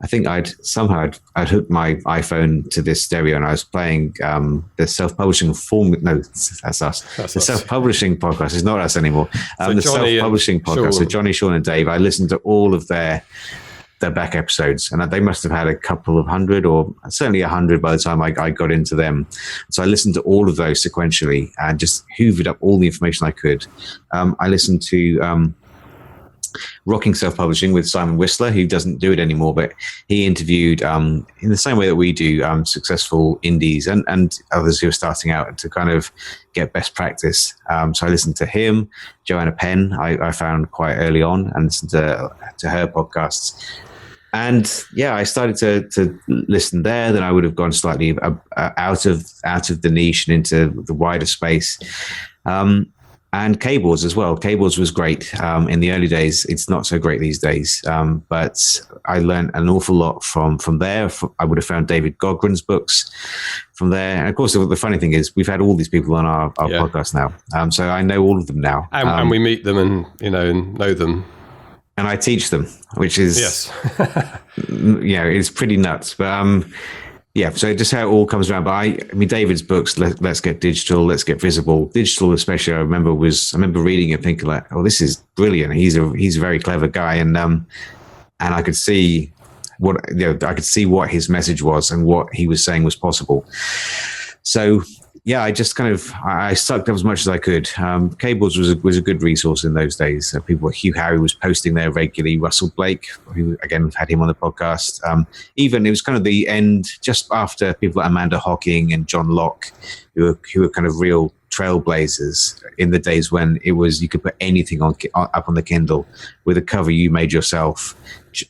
I think I'd hooked my iPhone to this stereo, and I was playing the self-publishing form. No, that's us. The self-publishing podcast is not us anymore. The self-publishing podcast. So Johnny, Sean, and Dave. I listened to all of their back episodes, and they must have had a couple of hundred, or certainly 100 by the time I got into them. So I listened to all of those sequentially and just hoovered up all the information I could. I listened to Rocking Self-Publishing with Simon Whistler, who doesn't do it anymore, but he interviewed, in the same way that we do, successful indies and others who are starting out to kind of get best practice. So I listened to him. Joanna Penn, I found quite early on, and listened to her podcasts. And yeah, I started to listen there. Then I would have gone slightly out of the niche and into the wider space. And Kboards as well. Kboards was great in the early days. It's not so great these days. But I learned an awful lot from there. I would have found David Gogren's books from there. And of course, the funny thing is we've had all these people on our podcast now. So I know all of them now. And we meet them and know them. And I teach them, which is, it's pretty nuts. But so just how it all comes around. But I mean, David's books, Let's Get Digital, Let's Get Visible. Digital especially, I remember reading it thinking like, oh, this is brilliant. He's a very clever guy. And I could see what his message was and what he was saying was possible. So yeah, I just I sucked up as much as I could. Kboards was a good resource in those days. Hugh Harry was posting there regularly. Russell Blake, who again had him on the podcast. Even it was kind of the end, just after people like Amanda Hocking and John Locke, who were kind of real trailblazers in the days when it was you could put anything up on the Kindle with a cover you made yourself,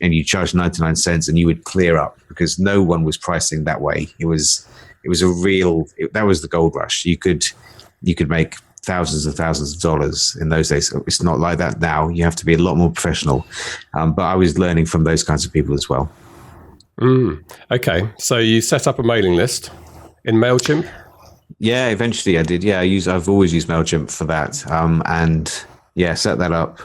and you charged 99 cents, and you would clear up because no one was pricing that way. It was that was the gold rush. You could make thousands and thousands of dollars in those days. It's not like that now. You have to be a lot more professional. But I was learning from those kinds of people as well. Okay. So you set up a mailing list in MailChimp? Yeah, eventually I did. Yeah, I've always used MailChimp for that. Set that up.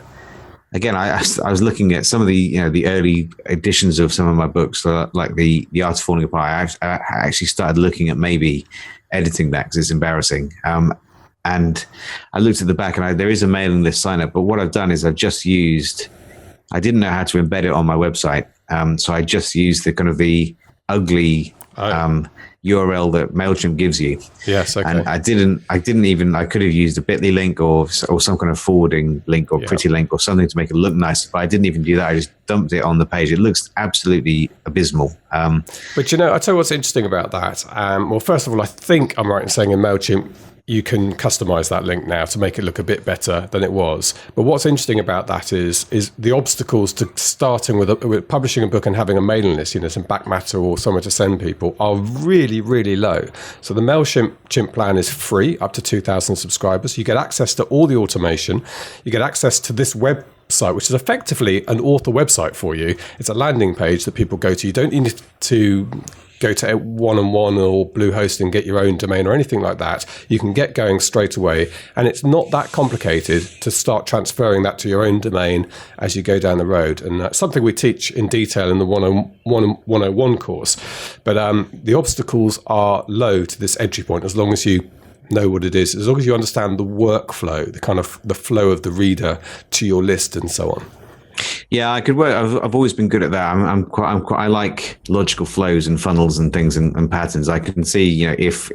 Again, I was looking at some of the early editions of some of my books, like the Art of Falling Apart. I actually started looking at maybe editing that because it's embarrassing. And I looked at the back, and there is a mailing list sign up. But what I've done is I didn't know how to embed it on my website, so I just used the ugly URL that MailChimp gives you. Yes, okay. And I could have used a bit.ly link or some kind of forwarding link or pretty link or something to make it look nice, but I didn't even do that. I just dumped it on the page. It looks absolutely abysmal. But I tell you what's interesting about that. Well, first of all, I think I'm right in saying in MailChimp, you can customize that link now to make it look a bit better than it was. But what's interesting about that is the obstacles to starting with publishing a book and having a mailing list, some back matter or somewhere to send people, are really, really low. So the MailChimp plan is free up to 2,000 subscribers. You get access to all the automation. You get access to this website, which is effectively an author website for you. It's a landing page that people go to. You don't need to go to one-on-one or Bluehost and get your own domain or anything like that. You can get going straight away, and it's not that complicated to start transferring that to your own domain as you go down the road. And that's something we teach in detail in the 101 course. But the obstacles are low to this entry point as long as you know what it is, as long as you understand the workflow, the flow of the reader to your list and so on. Yeah, I could work. I've always been good at that. I like logical flows and funnels and things and patterns. I can see, if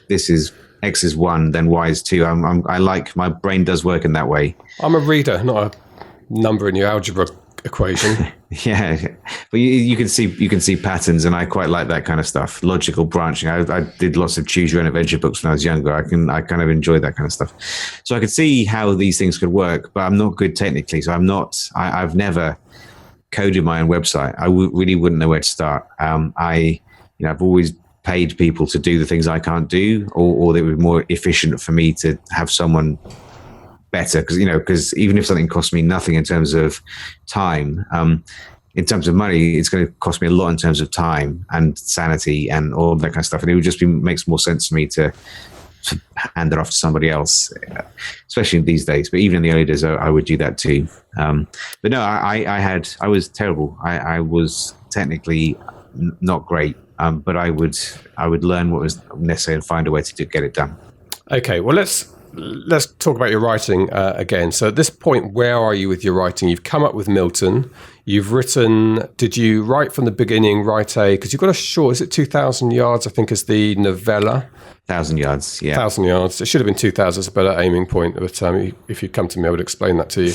this is X is 1, then Y is 2. My brain does work in that way. I'm a reader, not a number in your algebra equation. Yeah, but you can see patterns, and I quite like that kind of stuff. Logical branching. I did lots of choose your own adventure books when I was younger. I kind of enjoyed that kind of stuff. So I could see how these things could work, but I'm not good technically. So I've never coded my own website. I really wouldn't know where to start. I've always paid people to do the things I can't do, or they were more efficient for me to have someone better, because even if something costs me nothing in terms of time, in terms of money, it's going to cost me a lot in terms of time and sanity and all that kind of stuff. And it would just makes more sense for me to to hand it off to somebody else, especially these days. But even in the early days, I would do that too. But no, I was terrible. I was technically not great, but I would learn what was necessary and find a way to get it done. Okay, well, let's talk about your writing again. So at this point, where are you with your writing? You've come up with Milton. You've written, did you write from the beginning, because you've got a short, is it 2,000 yards, I think is the novella? 1,000 yards, yeah. 1,000 yards. It should have been 2,000 as a better aiming point. But if you'd come to me, I would explain that to you.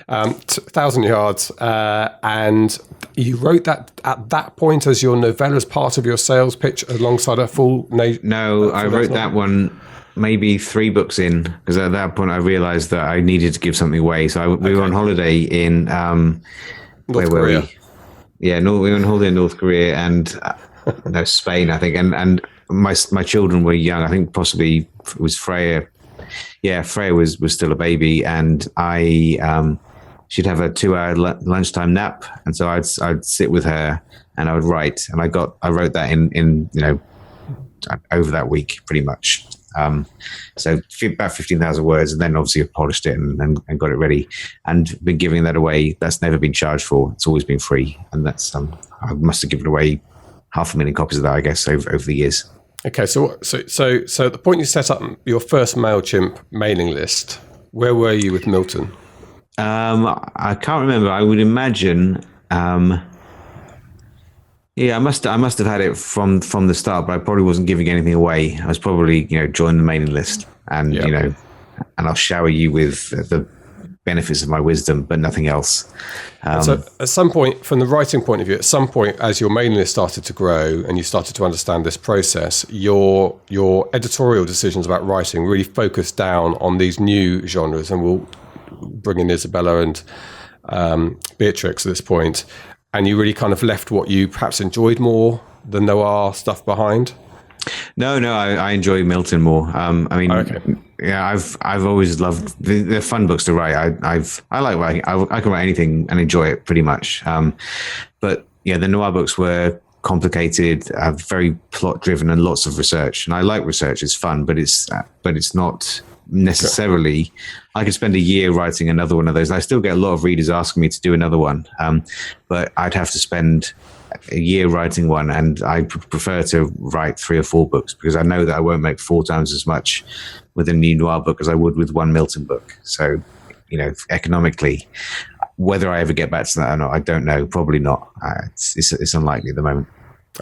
1,000 yards. And you wrote that at that point as your novella, as part of your sales pitch alongside a full... No, I wrote that one maybe 3 books in, because at that point I realized that I needed to give something away. So we were on holiday in... North Korea. We were on holiday in North Korea and Spain, I think. And my children were young. I think possibly it was Freya. Yeah, Freya was still a baby, and she'd have a 2-hour lunchtime nap, and so I'd sit with her and I would write, and I wrote that in over that week pretty much. So about 15,000 words, and then obviously I polished it and got it ready, and been giving that away. That's never been charged for. It's always been free, and that's I must have given away 500,000 copies of that, I guess, over the years. Okay, so at the point you set up your first MailChimp mailing list, where were you with Milton? I can't remember. I would imagine. Yeah, I must have had it from the start, but I probably wasn't giving anything away. I was probably, join the mailing list, and and I'll shower you with the benefits of my wisdom, but nothing else. So at some point, from the writing point of view, as your mailing list started to grow and you started to understand this process, your editorial decisions about writing really focused down on these new genres, and we'll bring in Isabella and Beatrix at this point. And you really kind of left what you perhaps enjoyed more, the noir stuff behind? No, I enjoy Milton more. Okay. Yeah, I've always loved they're fun books to write. I like writing. I can write anything and enjoy it pretty much. But yeah, the noir books were complicated, very plot driven, and lots of research. And I like research; it's fun, but it's not necessarily. Okay. I could spend a year writing another one of those. I still get a lot of readers asking me to do another one, but I'd have to spend a year writing one, and I prefer to write 3 or 4 books, because I know that I won't make 4 times as much with a new noir book as I would with one Milton book. So, economically, whether I ever get back to that or not, I don't know. Probably not. It's unlikely at the moment.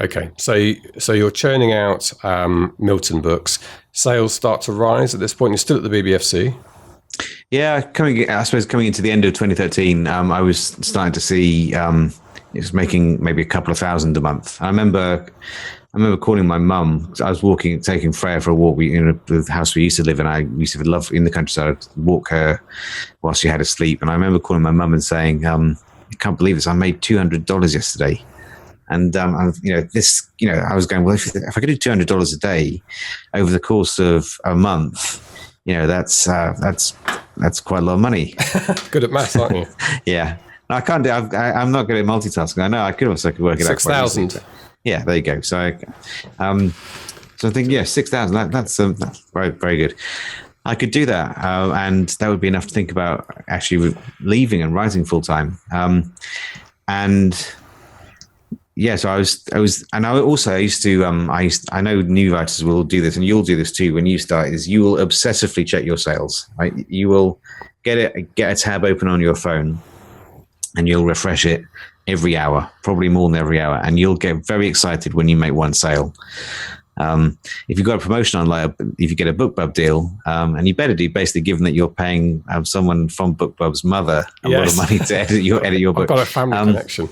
Okay, so you're churning out Milton books. Sales start to rise at this point. You're still at the BBFC. Yeah, coming into the end of 2013, I was starting to see it was making maybe a couple of thousand a month. I remember calling my mum. I was taking Freya for a walk. The house we used to live in, I used to love in the countryside. I'd walk her while she had asleep, and I remember calling my mum and saying, "I can't believe this. I made $200 yesterday." And I was going, well, if I could do $200 a day over the course of a month, that's quite a lot of money. Good at maths, aren't you? Yeah, no, I can't do. I'm not good at multitasking. I know I could also work it out. 6,000. Yeah, there you go. So, I think 6,000. That's very, very good. I could do that, and that would be enough to think about actually leaving and writing full time. Yeah, so I know new writers will do this, and you'll do this too when you start, is you will obsessively check your sales, right? You will get a tab open on your phone, and you'll refresh it every hour, probably more than every hour, and you'll get very excited when you make one sale. If you've got a promotion online, if you get a BookBub deal, and you better do, basically, given that you're paying someone from BookBub's mother a lot of money to edit your book. I've got a family connection.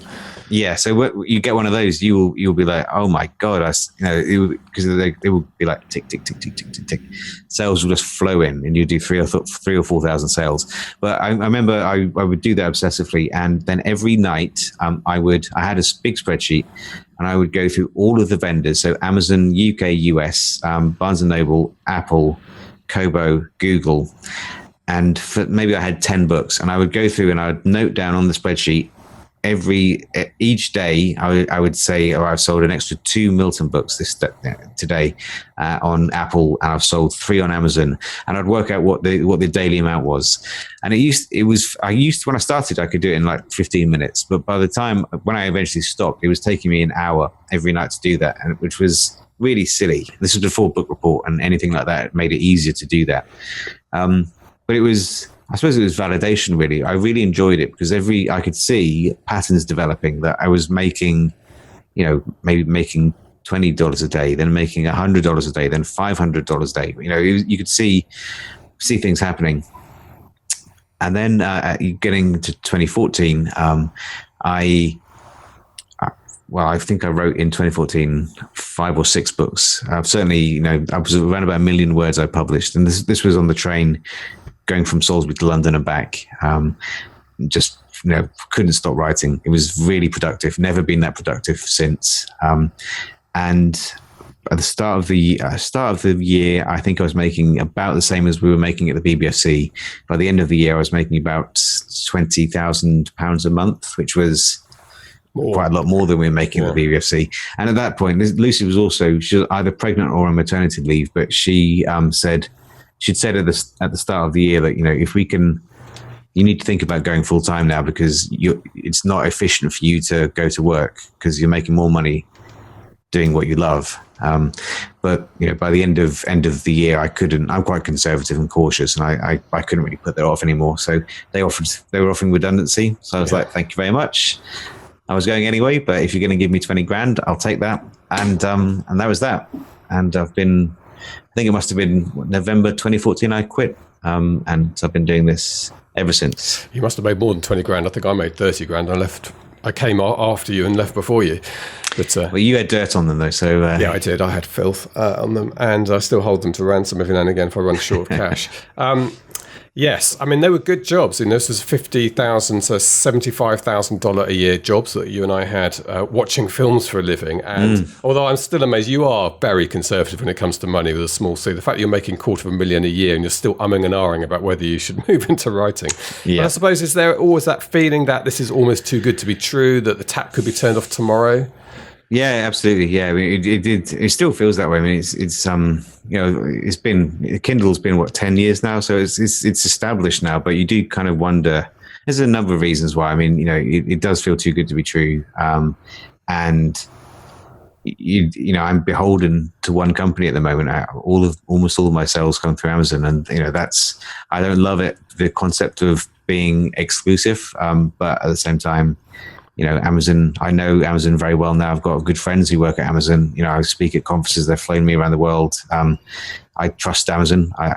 Yeah, so you get one of those, you'll be like, oh my god, because they will be like tick tick tick tick tick tick tick. Sales will just flow in, and you do 3,000 or 4,000 sales. But I remember I would do that obsessively, and then every night I had a big spreadsheet, and I would go through all of the vendors, so Amazon, UK, US, Barnes and Noble, Apple, Kobo, Google, and maybe I had 10 books, and I would go through and I would note down on the spreadsheet each day I would say, or I've sold an extra 2 Milton books today on Apple, and I've sold 3 on Amazon, and I'd work out what the daily amount was. And when I started, I could do it in like 15 minutes, but by the time when I eventually stopped, it was taking me an hour every night to do that, and which was really silly. This was before book report and anything like that. It made it easier to do that. But I suppose it was validation, really. I really enjoyed it because I could see patterns developing, that I was making, maybe making $20 a day, then making $100 a day, then $500 a day. You could see things happening. And then getting to 2014, I think I wrote in 2014 5 or 6 books. Certainly, I was around about 1 million words I published, and this was on the train going from Salisbury to London and back. Just couldn't stop writing. It was really productive. Never been that productive since. And at the start of the year, I think I was making about the same as we were making at the BBFC. By the end of the year, I was making about £20,000 a month, which was quite a lot more than we were making at the BBFC. And at that point, Lucy was either pregnant or on maternity leave, but she'd said at the start of the year that, if you need to think about going full time now, because it's not efficient for you to go to work because you're making more money doing what you love. But by the end of the year, I'm quite conservative and cautious, and I couldn't really put that off anymore. So they were offering redundancy. So I was like, thank you very much. I was going anyway, but if you're going to give me 20 grand, I'll take that. And that was that. And I think it must have been November 2014 I quit. And I've been doing this ever since. You must have made more than 20 grand. I think I made 30 grand. I came after you and left before you. But well, you had dirt on them though, so yeah, I did. I had filth on them, and I still hold them to ransom every now and again if I run short of cash. Yes, I mean, they were good jobs. This was $50,000 to $75,000 a year jobs that you and I had watching films for a living. And although I'm still amazed, you are very conservative when it comes to money with a small c. The fact that you're making $250,000 a year and you're still umming and ahhing about whether you should move into writing. Yeah. But I suppose, is there always that feeling that this is almost too good to be true, that the tap could be turned off tomorrow? Yeah, absolutely. Yeah, I mean, it still feels that way. I mean, it's been Kindle's been 10 years now, so it's established now. But you do kind of wonder. There's a number of reasons why. I mean, it does feel too good to be true, and I'm beholden to one company at the moment. Almost all of my sales come through Amazon, and I don't love it, the concept of being exclusive, but at the same time, Amazon, I know Amazon very well now. I've got good friends who work at Amazon. I speak at conferences. They've flown me around the world. I trust Amazon. I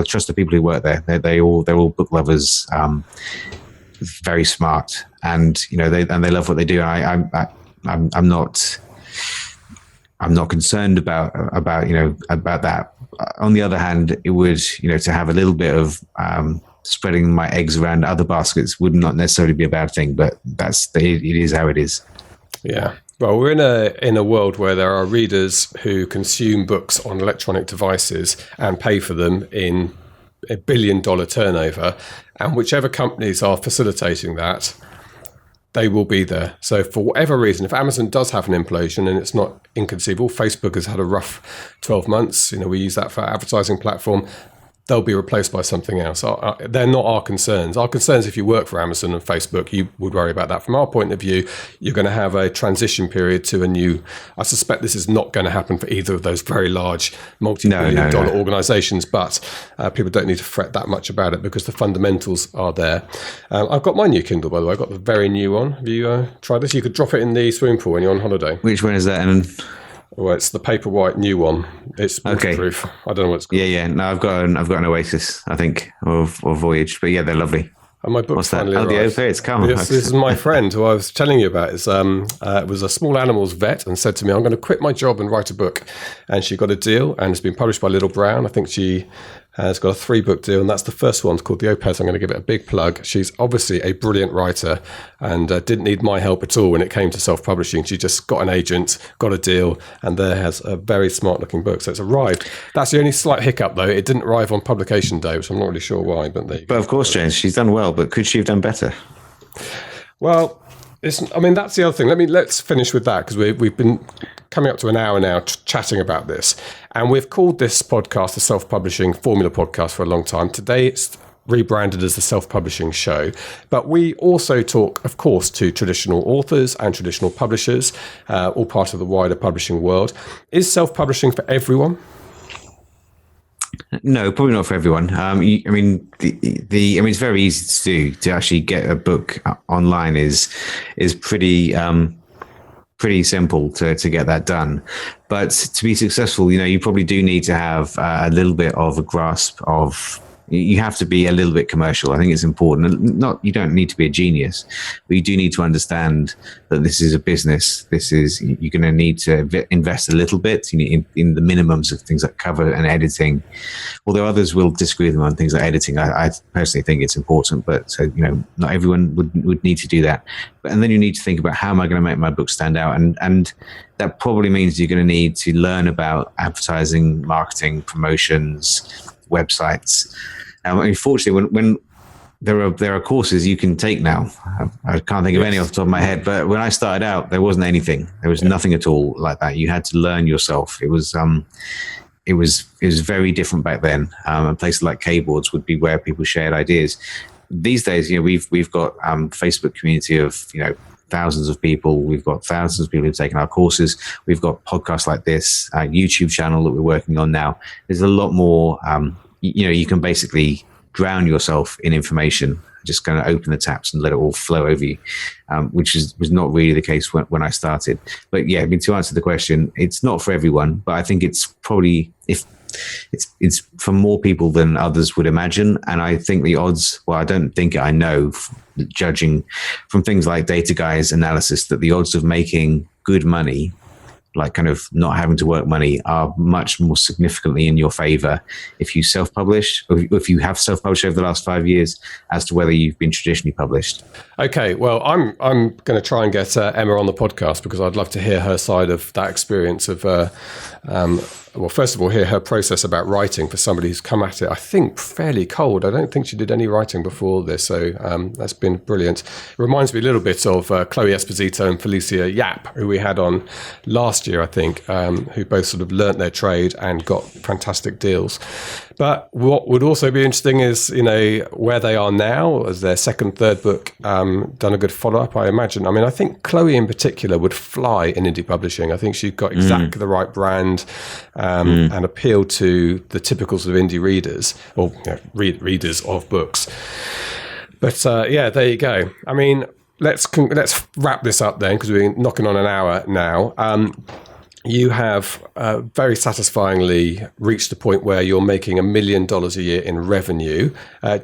trust the people who work there. They're all book lovers, very smart, and they love what they do. I'm not concerned about that. On the other hand, it would, to have a little bit of spreading my eggs around other baskets would not necessarily be a bad thing, but it is how it is. Yeah. Well, we're in a world where there are readers who consume books on electronic devices and pay for them in $1 billion turnover, and whichever companies are facilitating that, they will be there. So for whatever reason, if Amazon does have an implosion, and it's not inconceivable, Facebook has had a rough 12 months, we use that for our advertising platform, they'll be replaced by something else. They're not our concerns. Our concerns, if you work for Amazon and Facebook, you would worry about that. From our point of view, you're going to have a transition period to a new. I suspect this is not going to happen for either of those very large multi-billion dollar organizations, but people don't need to fret that much about it because the fundamentals are there. I've got my new Kindle, by the way. I've got the very new one. Have you tried this? You could drop it in the swimming pool when you're on holiday. Which one is that? Well, it's the paper white new one. It's waterproof. Okay. I don't know what it's called. Yeah. No, I've got an Oasis, I think, or Voyage. But yeah, they're lovely. And my book What's that? finally arrived. The Oasis, it's come. This is my friend who I was telling you about. It was a small animals vet and said to me, I'm going to quit my job and write a book. And she got a deal and it's been published by Little Brown. I think she has got a 3-book deal, and that's the first one. It's called The Opus. I'm going to give it a big plug. She's obviously a brilliant writer and didn't need my help at all when it came to self-publishing. She just got an agent, got a deal, and there has a very smart-looking book. So it's arrived. That's the only slight hiccup, though. It didn't arrive on publication day, which I'm not really sure why. But there you go. But of course, James, she's done well, but could she have done better? Well, I mean, that's the other thing. Let's finish with that, because we've been coming up to an hour now chatting about this, and we've called this podcast the Self-Publishing Formula Podcast for a long time. Today it's rebranded as the Self-Publishing Show, but we also talk, of course, to traditional authors and traditional publishers, all part of the wider publishing world. Is self-publishing for everyone? No, probably not for everyone. I mean, it's very easy to do. To actually get a book online is pretty simple to get that done. But to be successful, you probably do need to have a little bit of a grasp of. You have to be a little bit commercial. I think it's important. You don't need to be a genius, but you do need to understand that this is a business. You're going to need to invest a little bit in the minimums of things like cover and editing. Although others will disagree with them on things like editing, I personally think it's important. But so not everyone would need to do that. And then you need to think about, how am I going to make my book stand out? And that probably means you're going to need to learn about advertising, marketing, promotions, websites. Unfortunately, when there are courses you can take now. I can't think of any off the top of my head, but when I started out, there wasn't anything. There was nothing at all like that. You had to learn yourself. It was very different back then. And places like K-boards would be where people shared ideas. These days, we've got Facebook community of thousands of people. We've got thousands of people who've taken our courses. We've got podcasts like this, a YouTube channel that we're working on now. There's a lot more. You can basically drown yourself in information, just kind of open the taps and let it all flow over you, which was not really the case when I started. But yeah, to answer the question, it's not for everyone, but I think it's probably, if it's for more people than others would imagine. And I think the odds, I know, judging from things like Data Guy's analysis, that the odds of making good money, like kind of not having to work money, are much more significantly in your favor if you self-publish, or if you have self-published over the last 5 years, as to whether you've been traditionally published. Okay, well, I'm going to try and get Emma on the podcast, because I'd love to hear her side of that experience of, well, first of all, hear her process about writing for somebody who's come at it, I think, fairly cold. I don't think she did any writing before this, so that's been brilliant. It reminds me a little bit of Chloe Esposito and Felicia Yap, who we had on last year, I think, who both sort of learnt their trade and got fantastic deals. But what would also be interesting is, where they are now as their second, third book, done a good follow-up, I imagine. I mean, I think Chloe in particular would fly in indie publishing. I think she's got exactly the right brand and appeal to the typicals of indie readers, or readers of books. But yeah, there you go. I mean, let's wrap this up then, because we're knocking on an hour now. You have very satisfyingly reached a point where you're making $1 million a year in revenue.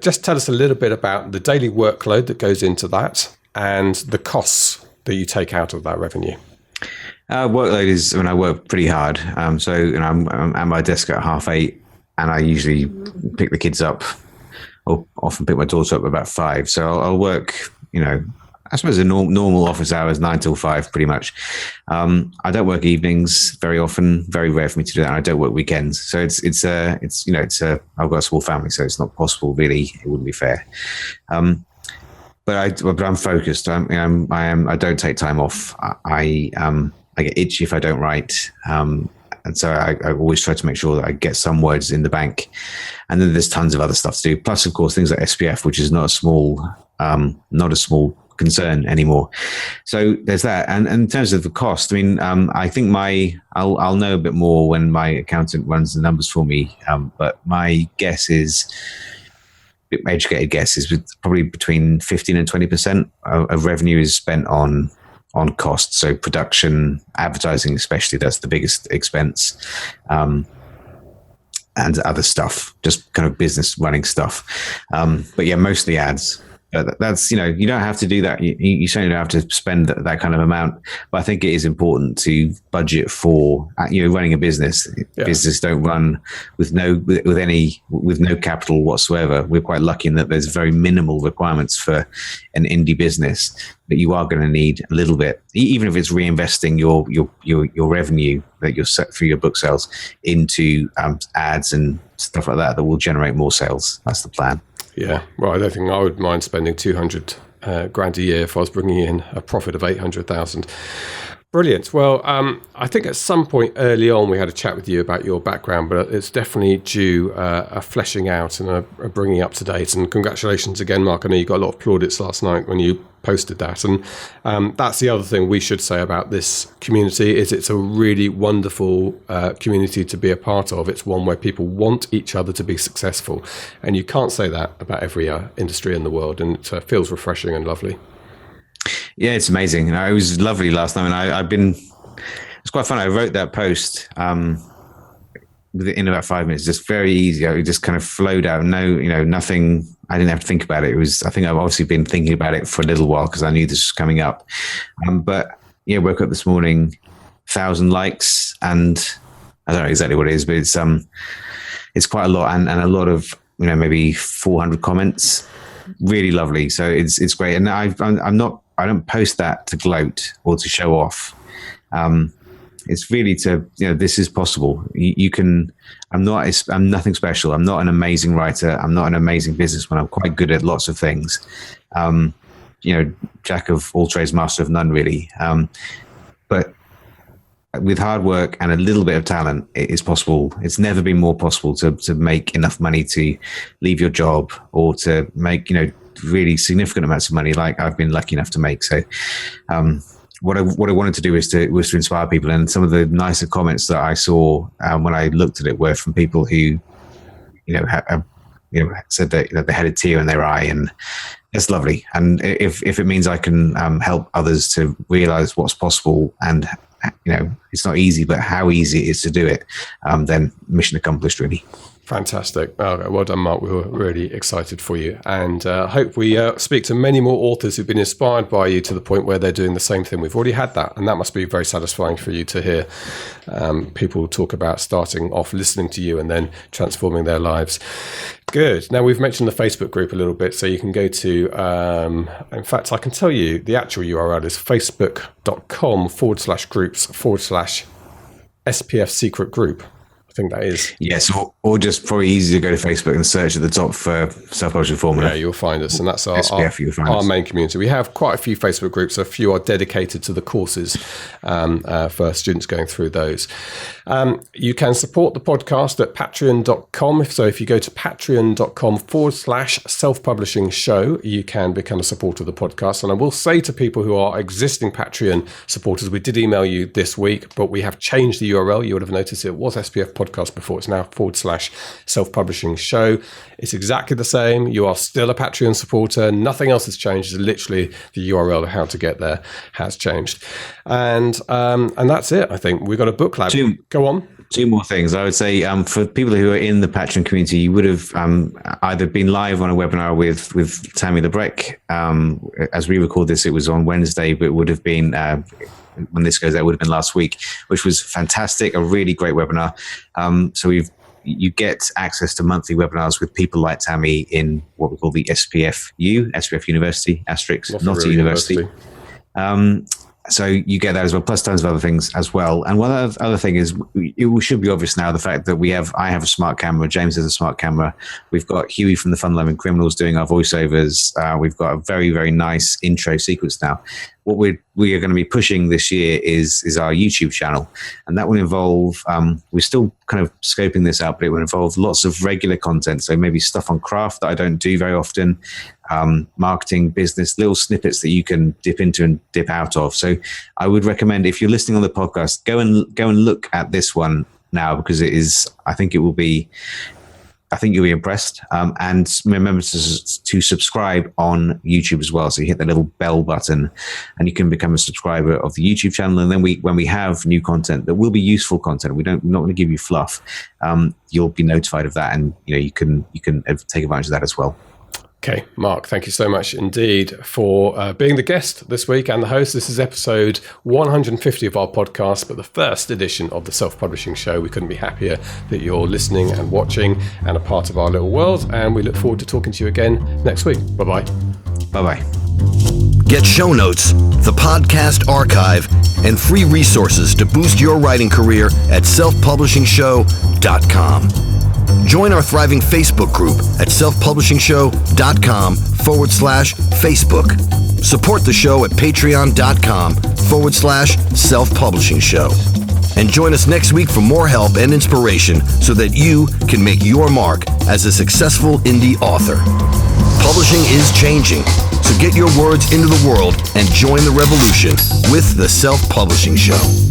Just tell us a little bit about the daily workload that goes into that and the costs that you take out of that revenue. Workload is, I work pretty hard. So I'm at my desk at 8:30, and I usually pick the kids up, or often pick my daughter up about 5. So I'll work, I suppose the normal office hours, 9 till 5, pretty much. I don't work evenings very often. Very rare for me to do that. And I don't work weekends. So I've got a small family, so it's not possible. Really, it wouldn't be fair. But I'm focused. I don't take time off. I get itchy if I don't write. And so I always try to make sure that I get some words in the bank. And then there's tons of other stuff to do. Plus, of course, things like SPF, which is not a small concern anymore. So there's that. And in terms of the cost, I think I'll know a bit more when my accountant runs the numbers for me. But my guess is, my educated guess is, probably between 15 and 20% of revenue is spent on costs. So production, advertising, especially, that's the biggest expense. And other stuff, just kind of business running stuff. But yeah, mostly ads. That's, you don't have to do that. You certainly don't have to spend that kind of amount. But I think it is important to budget for, running a business. Yeah. Business don't run with no capital whatsoever. We're quite lucky in that there's very minimal requirements for an indie business. But you are going to need a little bit, even if it's reinvesting your revenue that you're set through your book sales into ads and stuff like that will generate more sales. That's the plan. Yeah, well, I don't think I would mind spending $200 grand a year if I was bringing in a profit of 800,000. Brilliant. Well, I think at some point early on we had a chat with you about your background, but it's definitely due a fleshing out and a bringing up to date. And congratulations again, Mark. I know you got a lot of plaudits last night when you posted that. And that's the other thing we should say about this community is it's a really wonderful community to be a part of. It's one where people want each other to be successful. And you can't say that about every industry in the world. And it feels refreshing and lovely. Yeah, it's amazing. It was lovely last night. And it's quite fun. I wrote that post within about 5 minutes, just very easy. It just kind of flowed out. Nothing. I didn't have to think about it. I think I've obviously been thinking about it for a little while because I knew this was coming up. But yeah, woke up this morning, 1,000 likes, and I don't know exactly what it is, but it's quite a lot, and a lot of maybe 400 comments. Really lovely. So it's great. And I don't post that to gloat or to show off. It's really to, this is possible. You can, I'm nothing special. I'm not an amazing writer. I'm not an amazing businessman. I'm quite good at lots of things. Jack of all trades, master of none, really. But with hard work and a little bit of talent, it is possible. It's never been more possible to make enough money to leave your job or to make, really significant amounts of money like I've been lucky enough to make. So what I wanted to do was to inspire people. And some of the nicer comments that I saw when I looked at it were from people who, said that they had a tear in their eye, and it's lovely. And if it means I can help others to realize what's possible, and it's not easy, but how easy it is to do it, then mission accomplished, really. Fantastic. Well done, Mark. We were really excited for you, and hope we speak to many more authors who've been inspired by you to the point where they're doing the same thing. We've already had that, and that must be very satisfying for you to hear people talk about starting off listening to you and then transforming their lives. Good. Now, we've mentioned the Facebook group a little bit, so you can go to, in fact, I can tell you the actual URL is facebook.com/groups/SPF secret group. I think that is. Yes, or just probably easy to go to Facebook and search at the top for Self-Publishing Formula. Yeah, you'll find us, and that's our main community. We have quite a few Facebook groups. A few are dedicated to the courses for students going through those. You can support the podcast at patreon.com. So if you go to patreon.com/self-publishing show, you can become a supporter of the podcast. And I will say to people who are existing Patreon supporters, we did email you this week, but we have changed the URL. You would have noticed it was SPF podcast before. It's now /self-publishing show. It's exactly the same. You are still a Patreon supporter. Nothing else has changed. It's literally the URL of how to get there has changed. And that's it. I think we've got a book lab. Go on. Two more things. I would say for people who are in the Patreon community, you would have either been live on a webinar with Tammy Lebrecq. As we record this, it was on Wednesday, but it would have been when this goes out, it would have been last week, which was fantastic. A really great webinar. So you get access to monthly webinars with people like Tammy in what we call the SPF University, * not a university. So you get that as well, plus tons of other things as well. And one other thing is, it should be obvious now, the fact that I have a smart camera, James has a smart camera. We've got Huey from the Fun Loving Criminals doing our voiceovers. We've got a very, very nice intro sequence now. What we are going to be pushing this year is our YouTube channel. And that will involve, we're still kind of scoping this out, but it will involve lots of regular content. So maybe stuff on craft that I don't do very often, marketing, business, little snippets that you can dip into and dip out of. So I would recommend, if you're listening on the podcast, go and look at this one now, because it is, I think you'll be impressed. And remember to subscribe on YouTube as well. So you hit the little bell button and you can become a subscriber of the YouTube channel. And then when we have new content that will be useful content, we're not going to give you fluff. You'll be notified of that, and you can take advantage of that as well. Okay, Mark, thank you so much indeed for being the guest this week and the host. This is episode 150 of our podcast, but the first edition of the Self-Publishing Show. We couldn't be happier that you're listening and watching and a part of our little world, and we look forward to talking to you again next week. Bye-bye. Bye-bye. Get show notes, the podcast archive, and free resources to boost your writing career at selfpublishingshow.com. Join our thriving Facebook group at selfpublishingshow.com/Facebook. Support the show at patreon.com/selfpublishing show. And join us next week for more help and inspiration so that you can make your mark as a successful indie author. Publishing is changing, so get your words into the world and join the revolution with the Self-Publishing Show.